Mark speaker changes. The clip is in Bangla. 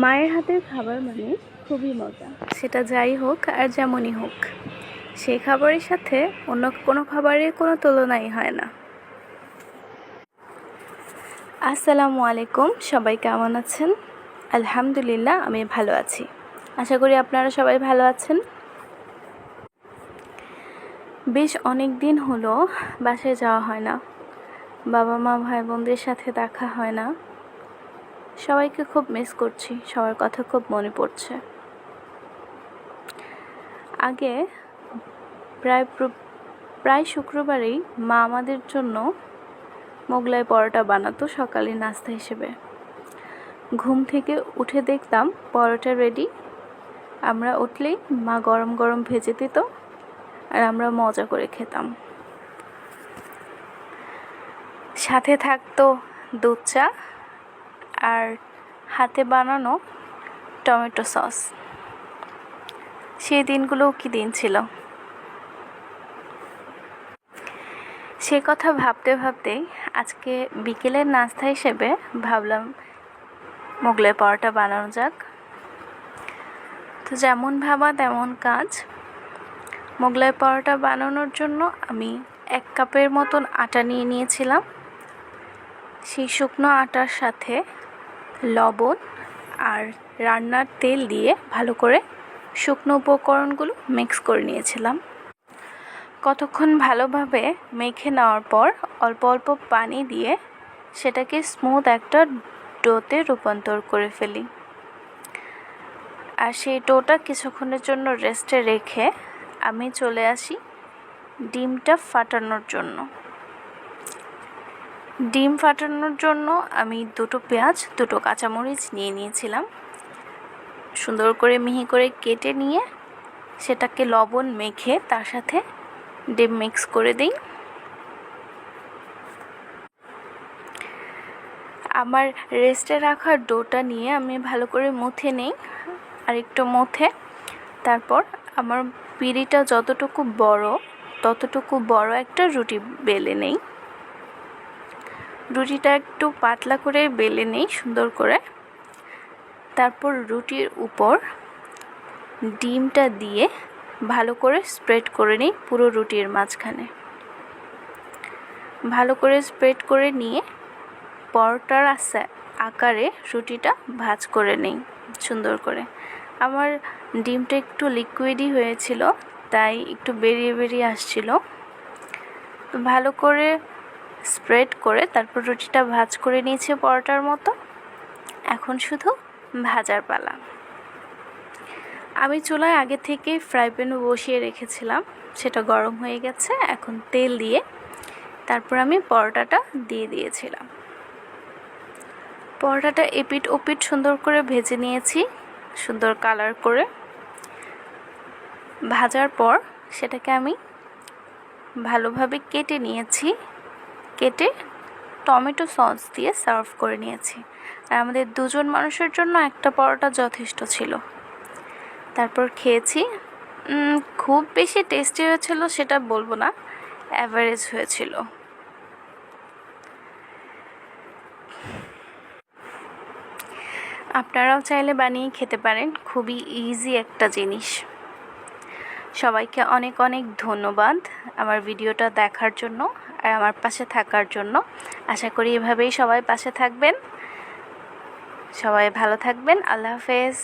Speaker 1: মায়ের হাতের খাবার মানে খুবই মজা, সেটা যাই হোক আর যেমনই হোক, সেই খাবারের সাথে অন্য কোনো খাবারের কোনো তুলনাই হয় না। আসসালামু আলাইকুম, সবাই কেমন আছেন? আলহামদুলিল্লাহ, আমি ভালো আছি। আশা করি আপনারা সবাই ভালো আছেন। বেশ অনেক দিন হলো বাসায় যাওয়া হয় না, বাবা মা ভাই বোনদের সাথে দেখা হয় না। সবাইকে খুব মিস করছি, সবার কথা খুব মনে পড়ছে। আগে প্রায় শুক্রবারেই মা আমাদের জন্য মোগলাই পরোটা বানাতো সকালে নাস্তা হিসেবে। ঘুম থেকে উঠে দেখতাম পরোটা রেডি, আমরা উঠলেই মা গরম গরম ভেজে দিত আর আমরা মজা করে খেতাম। সাথে থাকতো দুধ চা আর হাতে বানানো টমেটো সস। সেই দিনগুলোও কি দিন ছিল। সে কথা ভাবতে ভাবতেই আজকে বিকেলের নাস্তা হিসেবে ভাবলাম মোগলাই পরোটা বানানো যাক। তো যেমন ভাবা তেমন কাজ। মোগলাই পরোটা বানানোর জন্য আমি 1 কাপের মতন আটা নিয়ে নিয়েছিলাম। সেই শুকনো আটার সাথে লবণ আর রান্নার তেল দিয়ে ভালো করে শুকনো উপকরণগুলো মিক্স করে নিয়েছিলাম। কতক্ষণ ভালোভাবে মেখে নেওয়ার পর অল্প অল্প পানি দিয়ে সেটাকে স্মুথ একটা ডোতে রূপান্তর করে ফেলি। আর সেই ডোটা কিছুক্ষণের জন্য রেস্টে রেখে আমি চলে আসি ডিমটা ফাটানোর জন্য। ডিম ফাটানোর জন্য আমি 2টো পেঁয়াজ 2টো কাঁচামরিচ নিয়ে নিয়েছিলাম। সুন্দর করে মিহি করে কেটে নিয়ে সেটাকে লবণ মেখে তার সাথে ডিম মিক্স করে দিই। আমার রেস্টে রাখা ডোটা নিয়ে আমি ভালো করে মুথে নেই, আর একটু মুথে তারপর আমার পিঁড়িটা যতটুকু বড় ততটুকু বড় একটা রুটি বেলে নেই। রুটিটা একটু পাতলা করে বেলে নেই সুন্দর করে। তারপর রুটির উপর ডিমটা দিয়ে ভালো করে স্প্রেড করে নিই পুরো রুটির মাঝখানে। ভালো করে স্প্রেড করে নিয়ে পরোটার আকারে রুটিটা ভাঁজ করে নিই সুন্দর করে। আমার ডিমটা একটু লিকুইডই হয়েছিল, তাই একটু বেরিয়ে বেরিয়ে আসছিল। ভালো করে স্প্রেড করে তারপর রুটিটা ভাঁজ করে নিয়েছি পরোটার মতো। এখন শুধু ভাজার পালা। আমি চুলায় আগে থেকে ফ্রাই প্যান বসিয়ে রেখেছিলাম, সেটা গরম হয়ে গেছে। এখন তেল দিয়ে তারপর আমি পরোটাটা দিয়ে দিয়েছিলাম। পরোটাটা এপিট ওপিট সুন্দর করে ভেজে নিয়েছি, সুন্দর কালার করে। ভাজার পর সেটাকে আমি ভালোভাবে কেটে নিয়েছি, কেটে টমেটো সস দিয়ে সার্ভ করে নিয়েছি। আর আমাদের 2জন মানুষের জন্য একটা পরোটা যথেষ্ট ছিল। তারপর খেয়েছি। খুব বেশি টেস্টি হয়েছিল সেটা বলবো না, অ্যাভারেজ হয়েছিল। আপনারাও চাইলে বানিয়ে খেতে পারেন, খুবই ইজি একটা জিনিস। সবাইকে অনেক অনেক ধন্যবাদ আমার ভিডিওটা দেখার জন্য আর আমার পাশে থাকার জন্য। আশা করি এভাবেই সবাই পাশে থাকবেন। সবাই ভালো থাকবেন। আল্লাহ হাফেজ।